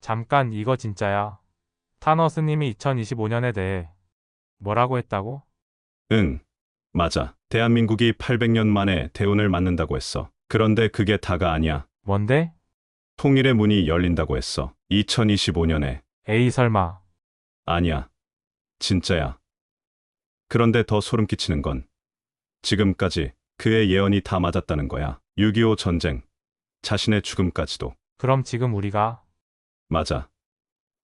잠깐, 이거 진짜야. 타너스님이 2025년에 대해 뭐라고 했다고? 응, 맞아. 대한민국이 800년 만에 대운을 맞는다고 했어. 그런데 그게 다가 아니야. 뭔데? 통일의 문이 열린다고 했어. 2025년에. 에이, 설마. 아니야. 진짜야. 그런데 더 소름 끼치는 건 지금까지 그의 예언이 다 맞았다는 거야. 6.25 전쟁, 자신의 죽음까지도. 그럼 지금 우리가 맞아.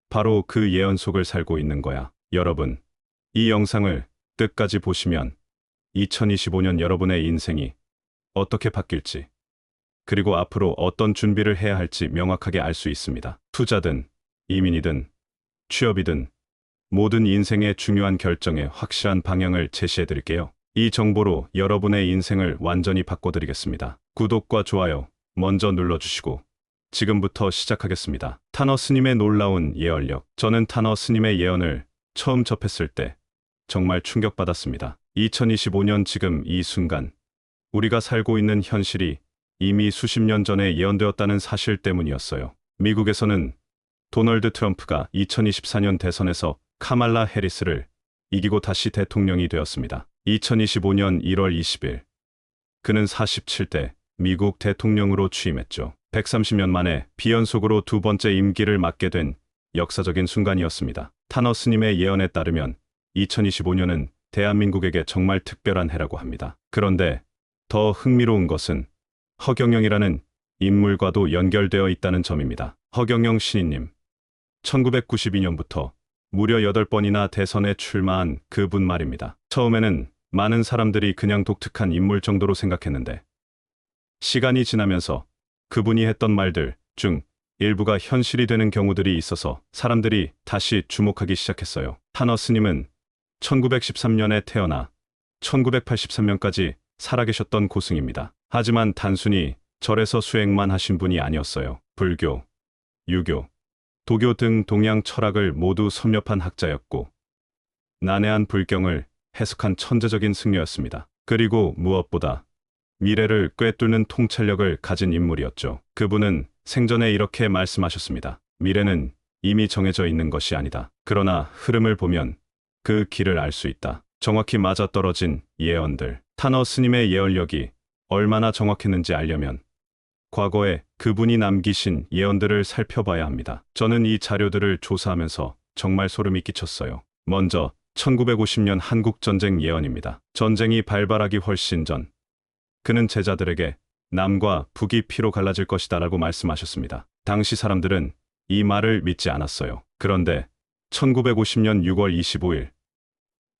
바로 그 예언 속을 살고 있는 거야. 여러분, 이 영상을 끝까지 보시면 2025년 여러분의 인생이 어떻게 바뀔지, 그리고 앞으로 어떤 준비를 해야 할지 명확하게 알 수 있습니다. 투자든, 이민이든, 취업이든, 모든 인생의 중요한 결정에 확실한 방향을 제시해 드릴게요. 이 정보로 여러분의 인생을 완전히 바꿔드리겠습니다. 구독과 좋아요 먼저 눌러주시고 지금부터 시작하겠습니다. 타너 스님의 놀라운 예언력. 저는 타너 스님의 예언을 처음 접했을 때 정말 충격받았습니다. 2025년 지금 이 순간 우리가 살고 있는 현실이 이미 수십 년 전에 예언되었다는 사실 때문이었어요. 미국에서는 도널드 트럼프가 2024년 대선에서 카말라 해리스를 이기고 다시 대통령이 되었습니다. 2025년 1월 20일 그는 47대 미국 대통령으로 취임했죠. 130년 만에 비연속으로 두 번째 임기를 맡게 된 역사적인 순간이었습니다. 타너 스님의 예언에 따르면 2025년은 대한민국에게 정말 특별한 해라고 합니다. 그런데 더 흥미로운 것은 허경영이라는 인물과도 연결되어 있다는 점입니다. 허경영 신인님, 1992년부터 무려 8번이나 대선에 출마한 그분 말입니다. 처음에는 많은 사람들이 그냥 독특한 인물 정도로 생각했는데 시간이 지나면서 그분이 했던 말들 중 일부가 현실이 되는 경우들이 있어서 사람들이 다시 주목하기 시작했어요. 타너 스님은 1913년에 태어나 1983년까지 살아계셨던 고승입니다. 하지만 단순히 절에서 수행만 하신 분이 아니었어요. 불교, 유교, 도교 등 동양 철학을 모두 섭렵한 학자였고 난해한 불경을 해석한 천재적인 승려였습니다. 그리고 무엇보다 미래를 꿰뚫는 통찰력을 가진 인물이었죠. 그분은 생전에 이렇게 말씀하셨습니다. 미래는 이미 정해져 있는 것이 아니다. 그러나 흐름을 보면 그 길을 알 수 있다. 정확히 맞아떨어진 예언들. 타너 스님의 예언력이 얼마나 정확했는지 알려면 과거에 그분이 남기신 예언들을 살펴봐야 합니다. 저는 이 자료들을 조사하면서 정말 소름이 끼쳤어요. 먼저 1950년 한국전쟁 예언입니다. 전쟁이 발발하기 훨씬 전 그는 제자들에게 남과 북이 피로 갈라질 것이다 라고 말씀하셨습니다. 당시 사람들은 이 말을 믿지 않았어요. 그런데 1950년 6월 25일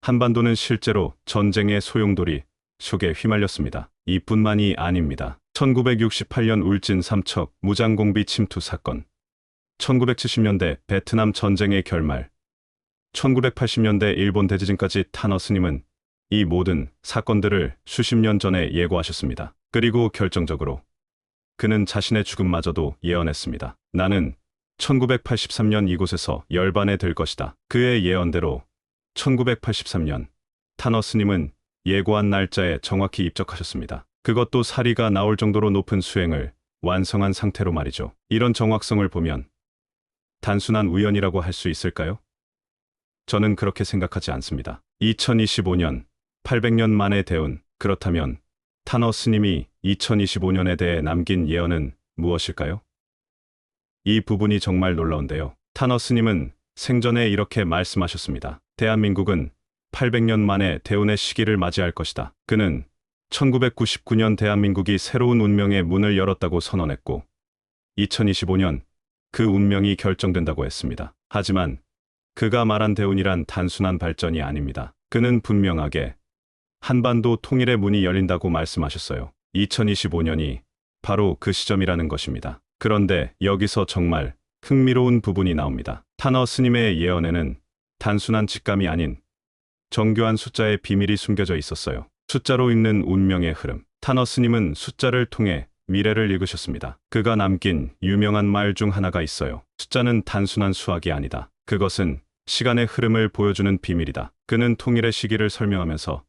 한반도는 실제로 전쟁의 소용돌이 속에 휘말렸습니다. 이뿐만이 아닙니다. 1968년 울진 삼척 무장공비 침투 사건, 1970년대 베트남 전쟁의 결말, 1980년대 일본 대지진까지 타너 스님은 이 모든 사건들을 수십 년 전에 예고하셨습니다. 그리고 결정적으로 그는 자신의 죽음마저도 예언했습니다. 나는 1983년 이곳에서 열반에 들 것이다. 그의 예언대로 1983년 타너 스님은 예고한 날짜에 정확히 입적하셨습니다. 그것도 사리가 나올 정도로 높은 수행을 완성한 상태로 말이죠. 이런 정확성을 보면 단순한 우연이라고 할 수 있을까요? 저는 그렇게 생각하지 않습니다. 2025년 800년 만의 대운. 그렇다면 타너 스님이 2025년에 대해 남긴 예언은 무엇일까요? 이 부분이 정말 놀라운데요. 타너 스님은 생전에 이렇게 말씀하셨습니다. 대한민국은 800년 만에 대운의 시기를 맞이할 것이다. 그는 1999년 대한민국이 새로운 운명의 문을 열었다고 선언했고 2025년 그 운명이 결정된다고 했습니다. 하지만 그가 말한 대운이란 단순한 발전이 아닙니다. 그는 분명하게 한반도 통일의 문이 열린다고 말씀하셨어요. 2025년이 바로 그 시점이라는 것입니다. 그런데 여기서 정말 흥미로운 부분이 나옵니다. 타너 스님의 예언에는 단순한 직감이 아닌 정교한 숫자의 비밀이 숨겨져 있었어요. 숫자로 읽는 운명의 흐름. 타너 스님은 숫자를 통해 미래를 읽으셨습니다. 그가 남긴 유명한 말 중 하나가 있어요. 숫자는 단순한 수학이 아니다. 그것은 시간의 흐름을 보여주는 비밀이다. 그는 통일의 시기를 설명하면서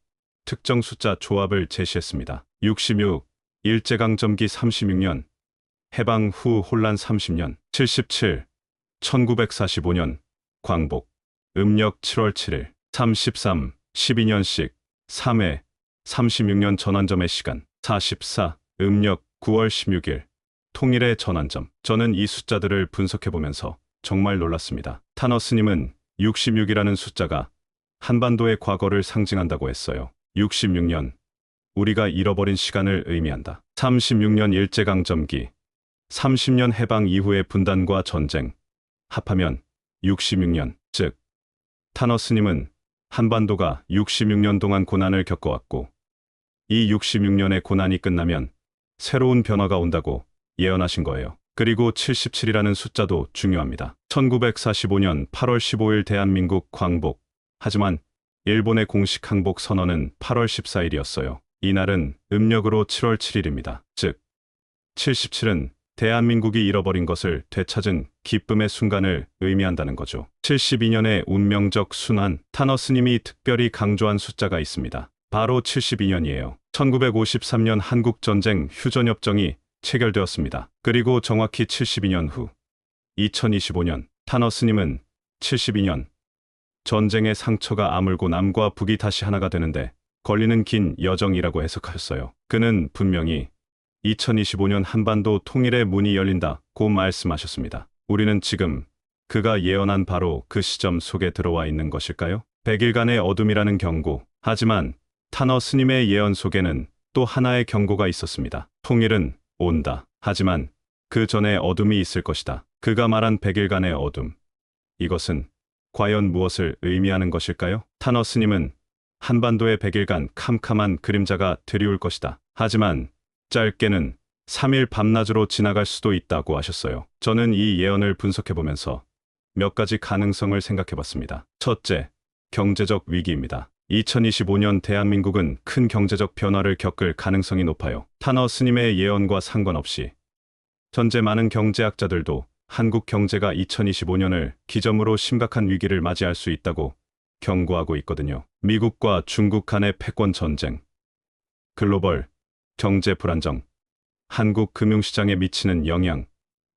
특정 숫자 조합을 제시했습니다. 66, 일제강점기 36년, 해방 후 혼란 30년, 77, 1945년 광복 음력 7월 7일 33 12년씩 3회 36년 전환점의 시간 44 음력 9월 16일 통일의 전환점. 저는 이 숫자들을 분석해보면서 정말 놀랐습니다. 타너스님은 66이라는 숫자가 한반도의 과거를 상징한다고 했어요. 66년, 우리가 잃어버린 시간을 의미한다. 36년 일제강점기, 30년 해방 이후의 분단과 전쟁, 합하면 66년, 즉 타너스님은 한반도가 66년 동안 고난을 겪어왔고 이 66년의 고난이 끝나면 새로운 변화가 온다고 예언하신 거예요. 그리고 77이라는 숫자도 중요합니다. 1945년 8월 15일 대한민국 광복. 하지만 일본의 공식 항복 선언은 8월 14일이었어요. 이날은 음력으로 7월 7일입니다. 즉 77은 대한민국이 잃어버린 것을 되찾은 기쁨의 순간을 의미한다는 거죠. 72년의 운명적 순환, 타너스님이 특별히 강조한 숫자가 있습니다. 바로 72년이에요. 1953년 한국전쟁 휴전협정이 체결되었습니다. 그리고 정확히 72년 후 2025년 타너스님은 72년 전쟁의 상처가 아물고 남과 북이 다시 하나가 되는데 걸리는 긴 여정이라고 해석하셨어요. 그는 분명히 2025년 한반도 통일의 문이 열린다고 말씀하셨습니다. 우리는 지금 그가 예언한 바로 그 시점 속에 들어와 있는 것일까요? 100일간의 어둠이라는 경고. 하지만 타너스님의 예언 속에는 또 하나의 경고가 있었습니다. 통일은 온다. 하지만 그 전에 어둠이 있을 것이다. 그가 말한 100일간의 어둠. 이것은 과연 무엇을 의미하는 것일까요? 타너스님은 한반도의 100일간 캄캄한 그림자가 드리울 것이다. 하지만 짧게는 3일 밤낮으로 지나갈 수도 있다고 하셨어요. 저는 이 예언을 분석해보면서 몇 가지 가능성을 생각해봤습니다. 첫째, 경제적 위기입니다. 2025년 대한민국은 큰 경제적 변화를 겪을 가능성이 높아요. 타너스님의 예언과 상관없이 현재 많은 경제학자들도 한국 경제가 2025년을 기점으로 심각한 위기를 맞이할 수 있다고 경고하고 있거든요. 미국과 중국 간의 패권 전쟁, 글로벌 경제 불안정, 한국 금융시장에 미치는 영향,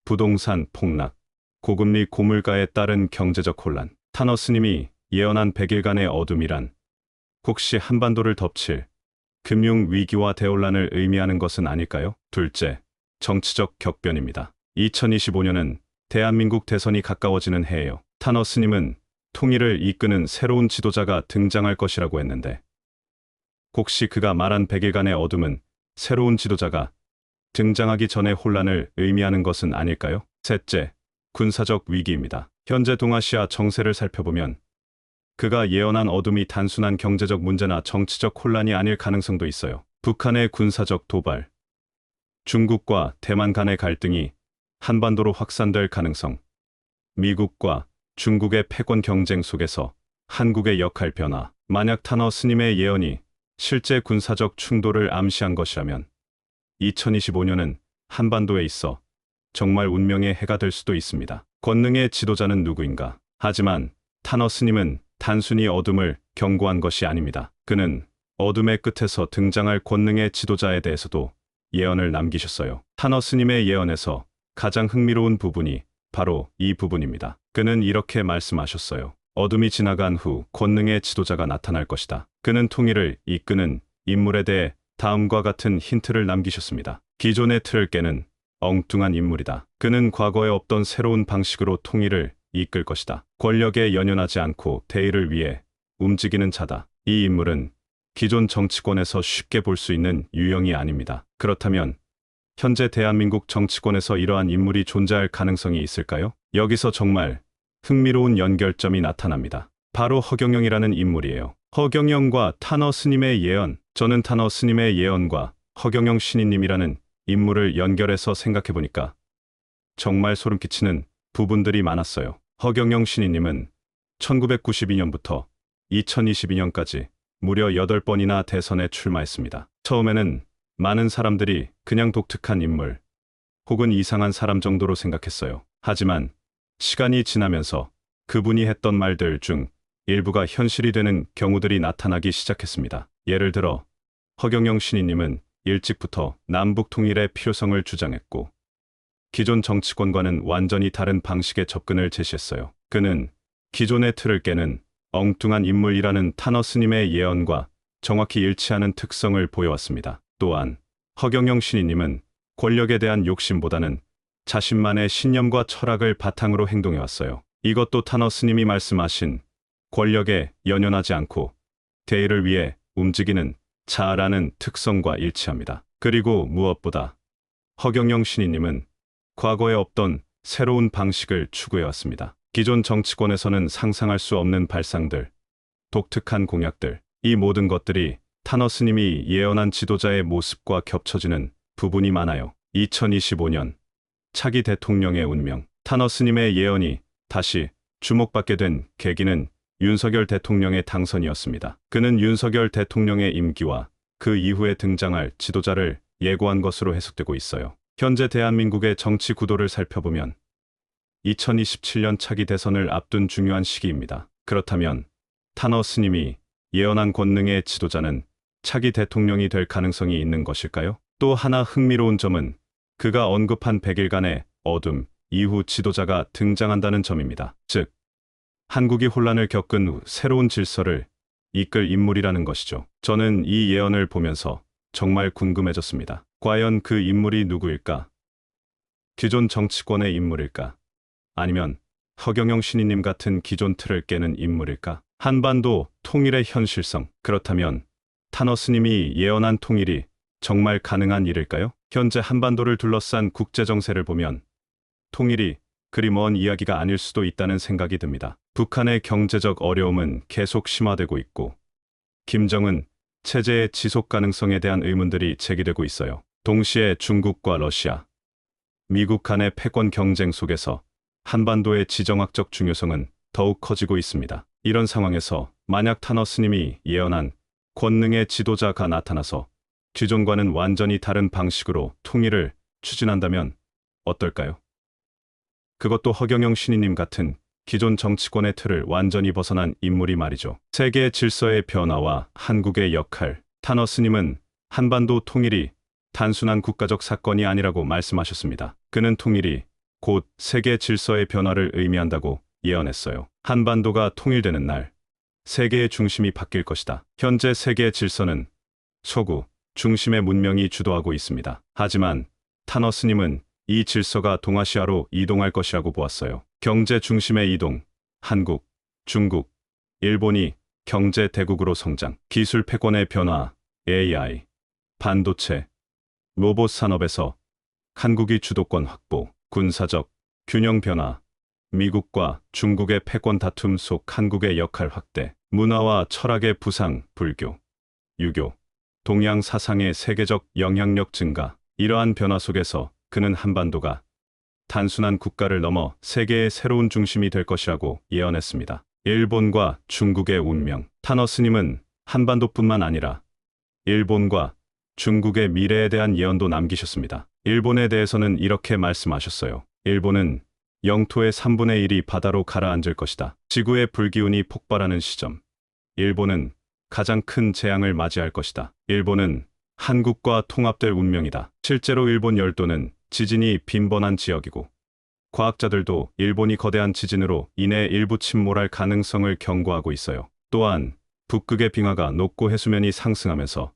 부동산 폭락, 고금리 고물가에 따른 경제적 혼란. 타너스님이 예언한 100일간의 어둠이란 혹시 한반도를 덮칠 금융 위기와 대혼란을 의미하는 것은 아닐까요? 둘째, 정치적 격변입니다. 2025년은 대한민국 대선이 가까워지는 해예요. 타너스님은 통일을 이끄는 새로운 지도자가 등장할 것이라고 했는데 혹시 그가 말한 100일간의 어둠은 새로운 지도자가 등장하기 전의 혼란을 의미하는 것은 아닐까요? 셋째, 군사적 위기입니다. 현재 동아시아 정세를 살펴보면 그가 예언한 어둠이 단순한 경제적 문제나 정치적 혼란이 아닐 가능성도 있어요. 북한의 군사적 도발, 중국과 대만 간의 갈등이 한반도로 확산될 가능성, 미국과 중국의 패권 경쟁 속에서 한국의 역할 변화. 만약 타너스님의 예언이 실제 군사적 충돌을 암시한 것이라면 2025년은 한반도에 있어 정말 운명의 해가 될 수도 있습니다. 권능의 지도자는 누구인가? 하지만 타너스님은 단순히 어둠을 경고한 것이 아닙니다. 그는 어둠의 끝에서 등장할 권능의 지도자에 대해서도 예언을 남기셨어요. 타너스님의 예언에서 가장 흥미로운 부분이 바로 이 부분입니다. 그는 이렇게 말씀하셨어요. 어둠이 지나간 후 권능의 지도자가 나타날 것이다. 그는 통일을 이끄는 인물에 대해 다음과 같은 힌트를 남기셨습니다. 기존의 틀을 깨는 엉뚱한 인물이다. 그는 과거에 없던 새로운 방식으로 통일을 이끌 것이다. 권력에 연연하지 않고 대의를 위해 움직이는 자다. 이 인물은 기존 정치권에서 쉽게 볼 수 있는 유형이 아닙니다. 그렇다면 현재 대한민국 정치권에서 이러한 인물이 존재할 가능성이 있을까요? 여기서 정말 흥미로운 연결점이 나타납니다. 바로 허경영이라는 인물이에요. 허경영과 타너스님의 예언. 저는 타너스님의 예언과 허경영 신인님이라는 인물을 연결해서 생각해보니까 정말 소름 끼치는 부분들이 많았어요. 허경영 신인님은 1992년부터 2022년까지 무려 8번이나 대선에 출마했습니다. 처음에는 많은 사람들이 그냥 독특한 인물 혹은 이상한 사람 정도로 생각했어요. 하지만 시간이 지나면서 그분이 했던 말들 중 일부가 현실이 되는 경우들이 나타나기 시작했습니다. 예를 들어 허경영 신인님은 일찍부터 남북 통일의 필요성을 주장했고 기존 정치권과는 완전히 다른 방식의 접근을 제시했어요. 그는 기존의 틀을 깨는 엉뚱한 인물이라는 타너스님의 예언과 정확히 일치하는 특성을 보여왔습니다. 또한 허경영 신이님은 권력에 대한 욕심보다는 자신만의 신념과 철학을 바탕으로 행동해왔어요. 이것도 타너스님이 말씀하신 권력에 연연하지 않고 대의를 위해 움직이는 자아라는 특성과 일치합니다. 그리고 무엇보다 허경영 신이님은 과거에 없던 새로운 방식을 추구해왔습니다. 기존 정치권에서는 상상할 수 없는 발상들, 독특한 공약들, 이 모든 것들이 타너스님이 예언한 지도자의 모습과 겹쳐지는 부분이 많아요. 2025년 차기 대통령의 운명, 타너스님의 예언이 다시 주목받게 된 계기는 윤석열 대통령의 당선이었습니다. 그는 윤석열 대통령의 임기와 그 이후에 등장할 지도자를 예고한 것으로 해석되고 있어요. 현재 대한민국의 정치 구도를 살펴보면 2027년 차기 대선을 앞둔 중요한 시기입니다. 그렇다면 타너스님이 예언한 권능의 지도자는 차기 대통령이 될 가능성이 있는 것일까요? 또 하나 흥미로운 점은 그가 언급한 100일간의 어둠 이후 지도자가 등장한다는 점입니다. 즉, 한국이 혼란을 겪은 후 새로운 질서를 이끌 인물이라는 것이죠. 저는 이 예언을 보면서 정말 궁금해졌습니다. 과연 그 인물이 누구일까? 기존 정치권의 인물일까? 아니면 허경영 신이님 같은 기존 틀을 깨는 인물일까? 한반도 통일의 현실성. 그렇다면 타너스님이 예언한 통일이 정말 가능한 일일까요? 현재 한반도를 둘러싼 국제 정세를 보면 통일이 그리 먼 이야기가 아닐 수도 있다는 생각이 듭니다. 북한의 경제적 어려움은 계속 심화되고 있고 김정은 체제의 지속 가능성에 대한 의문들이 제기되고 있어요. 동시에 중국과 러시아, 미국 간의 패권 경쟁 속에서 한반도의 지정학적 중요성은 더욱 커지고 있습니다. 이런 상황에서 만약 타너스님이 예언한 권능의 지도자가 나타나서 기존과는 완전히 다른 방식으로 통일을 추진한다면 어떨까요? 그것도 허경영 신이님 같은 기존 정치권의 틀을 완전히 벗어난 인물이 말이죠. 세계 질서의 변화와 한국의 역할. 타너스님은 한반도 통일이 단순한 국가적 사건이 아니라고 말씀하셨습니다. 그는 통일이 곧 세계 질서의 변화를 의미한다고 예언했어요. 한반도가 통일되는 날, 세계의 중심이 바뀔 것이다. 현재 세계 질서는 서구 중심의 문명이 주도하고 있습니다. 하지만 타너스님은 이 질서가 동아시아로 이동할 것이라고 보았어요. 경제 중심의 이동, 한국, 중국, 일본이 경제 대국으로 성장, 기술 패권의 변화, AI, 반도체, 로봇 산업에서 한국이 주도권 확보, 군사적 균형 변화, 미국과 중국의 패권 다툼 속 한국의 역할 확대, 문화와 철학의 부상, 불교, 유교, 동양 사상의 세계적 영향력 증가. 이러한 변화 속에서 그는 한반도가 단순한 국가를 넘어 세계의 새로운 중심이 될 것이라고 예언했습니다. 일본과 중국의 운명. 타너스님은 한반도뿐만 아니라 일본과 중국의 미래에 대한 예언도 남기셨습니다. 일본에 대해서는 이렇게 말씀하셨어요. 일본은 영토의 3분의 1이 바다로 가라앉을 것이다. 지구의 불기운이 폭발하는 시점. 일본은 가장 큰 재앙을 맞이할 것이다. 일본은 한국과 통합될 운명이다. 실제로 일본 열도는 지진이 빈번한 지역이고 과학자들도 일본이 거대한 지진으로 인해 일부 침몰할 가능성을 경고하고 있어요. 또한 북극의 빙하가 녹고 해수면이 상승하면서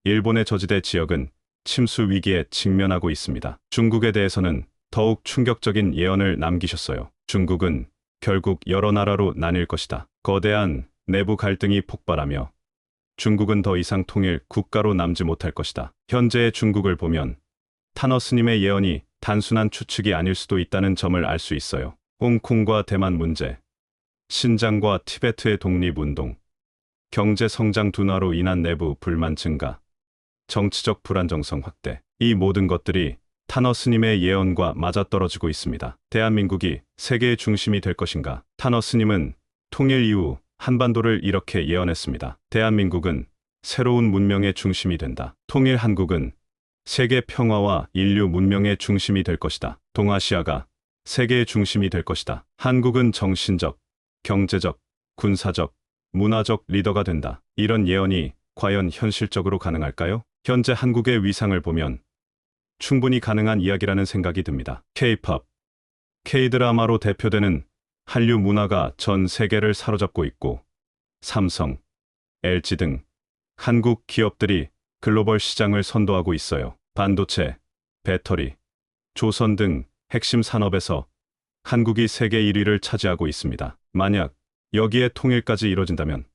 일본의 저지대 지역은 침수 위기에 직면하고 있습니다. 중국에 대해서는 더욱 충격적인 예언을 남기셨어요. 중국은 결국 여러 나라로 나뉠 것이다. 거대한 내부 갈등이 폭발하며 중국은 더 이상 통일 국가로 남지 못할 것이다. 현재의 중국을 보면 타너스님의 예언이 단순한 추측이 아닐 수도 있다는 점을 알 수 있어요. 홍콩과 대만 문제, 신장과 티베트의 독립운동, 경제 성장 둔화로 인한 내부 불만 증가, 정치적 불안정성 확대. 이 모든 것들이 타너스님의 예언과 맞아떨어지고 있습니다. 대한민국이 세계의 중심이 될 것인가? 타너스님은 통일 이후 한반도를 이렇게 예언했습니다. 대한민국은 새로운 문명의 중심이 된다. 통일 한국은 세계 평화와 인류 문명의 중심이 될 것이다. 동아시아가 세계의 중심이 될 것이다. 한국은 정신적, 경제적, 군사적, 문화적 리더가 된다. 이런 예언이 과연 현실적으로 가능할까요? 현재 한국의 위상을 보면 충분히 가능한 이야기라는 생각이 듭니다. K-팝, K-드라마로 대표되는 한류 문화가 전 세계를 사로잡고 있고 삼성, LG 등 한국 기업들이 글로벌 시장을 선도하고 있어요. 반도체, 배터리, 조선 등 핵심 산업에서 한국이 세계 1위를 차지하고 있습니다. 만약 여기에 통일까지 이뤄진다면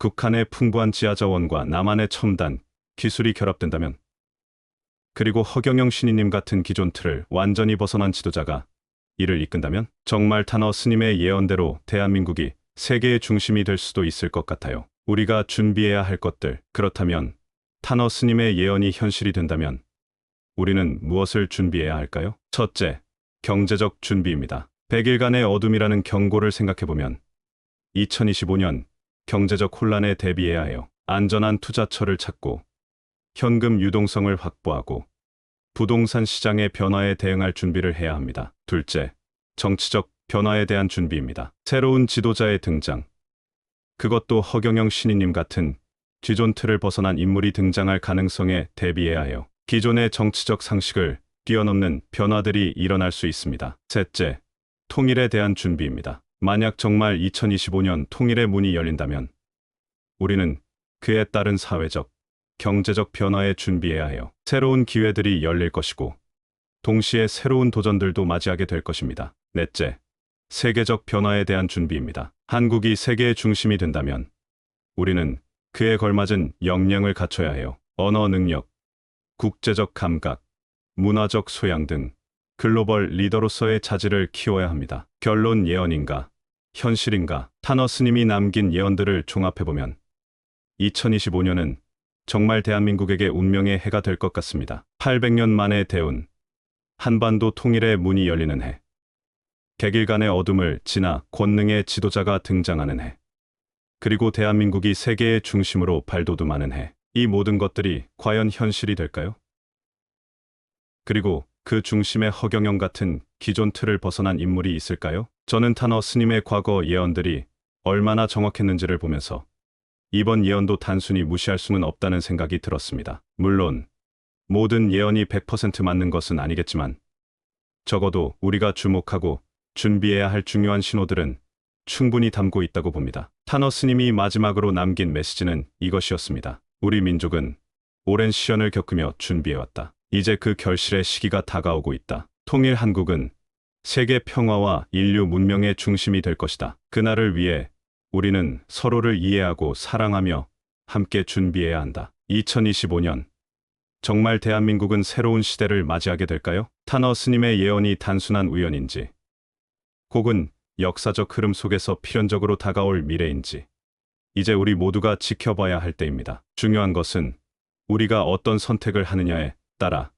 북한의 풍부한 지하자원과 남한의 첨단 기술이 결합된다면 그리고 허경영 신이님 같은 기존 틀을 완전히 벗어난 지도자가 이를 이끈다면 정말 타너 스님의 예언대로 대한민국이 세계의 중심이 될 수도 있을 것 같아요. 우리가 준비해야 할 것들, 그렇다면 타너 스님의 예언이 현실이 된다면 우리는 무엇을 준비해야 할까요? 첫째, 경제적 준비입니다. 100일간의 어둠이라는 경고를 생각해보면 2025년 경제적 혼란에 대비해야 해요. 안전한 투자처를 찾고 현금 유동성을 확보하고 부동산 시장의 변화에 대응할 준비를 해야 합니다. 둘째, 정치적 변화에 대한 준비입니다. 새로운 지도자의 등장, 그것도 허경영 신이님 같은 기존 틀을 벗어난 인물이 등장할 가능성에 대비해야 해요. 기존의 정치적 상식을 뛰어넘는 변화들이 일어날 수 있습니다. 셋째, 통일에 대한 준비입니다. 만약 정말 2025년 통일의 문이 열린다면 우리는 그에 따른 사회적, 경제적 변화에 준비해야 해요. 새로운 기회들이 열릴 것이고 동시에 새로운 도전들도 맞이하게 될 것입니다. 넷째, 세계적 변화에 대한 준비입니다. 한국이 세계의 중심이 된다면 우리는 그에 걸맞은 역량을 갖춰야 해요. 언어 능력, 국제적 감각, 문화적 소양 등 글로벌 리더로서의 자질을 키워야 합니다. 결론, 예언인가, 현실인가? 타너 스님이 남긴 예언들을 종합해보면 2025년은 정말 대한민국에게 운명의 해가 될 것 같습니다. 800년 만에 대운, 한반도 통일의 문이 열리는 해, 100일간의 어둠을 지나 권능의 지도자가 등장하는 해, 그리고 대한민국이 세계의 중심으로 발돋움하는 해. 이 모든 것들이 과연 현실이 될까요? 그리고 그 중심에 허경영 같은 기존 틀을 벗어난 인물이 있을까요? 저는 타너 스님의 과거 예언들이 얼마나 정확했는지를 보면서 이번 예언도 단순히 무시할 수는 없다는 생각이 들었습니다. 물론 모든 예언이 100% 맞는 것은 아니겠지만 적어도 우리가 주목하고 준비해야 할 중요한 신호들은 충분히 담고 있다고 봅니다. 타너 스님이 마지막으로 남긴 메시지는 이것이었습니다. 우리 민족은 오랜 시련을 겪으며 준비해왔다. 이제 그 결실의 시기가 다가오고 있다. 통일 한국은 세계 평화와 인류 문명의 중심이 될 것이다. 그날을 위해 우리는 서로를 이해하고 사랑하며 함께 준비해야 한다. 2025년, 정말 대한민국은 새로운 시대를 맞이하게 될까요? 타너 스님의 예언이 단순한 우연인지, 혹은 역사적 흐름 속에서 필연적으로 다가올 미래인지, 이제 우리 모두가 지켜봐야 할 때입니다. 중요한 것은 우리가 어떤 선택을 하느냐에 따라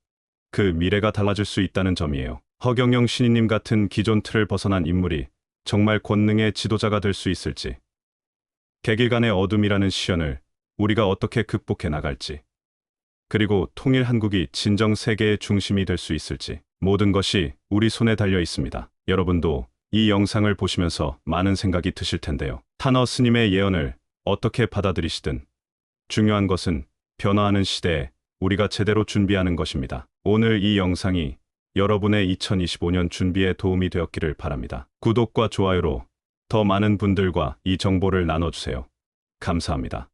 그 미래가 달라질 수 있다는 점이에요. 허경영 신이님 같은 기존 틀을 벗어난 인물이 정말 권능의 지도자가 될 수 있을지, 100일간의 어둠이라는 시련을 우리가 어떻게 극복해 나갈지, 그리고 통일 한국이 진정 세계의 중심이 될 수 있을지, 모든 것이 우리 손에 달려 있습니다. 여러분도 이 영상을 보시면서 많은 생각이 드실 텐데요. 타너 스님의 예언을 어떻게 받아들이시든 중요한 것은 변화하는 시대에 우리가 제대로 준비하는 것입니다. 오늘 이 영상이 여러분의 2025년 준비에 도움이 되었기를 바랍니다. 구독과 좋아요로 더 많은 분들과 이 정보를 나눠주세요. 감사합니다.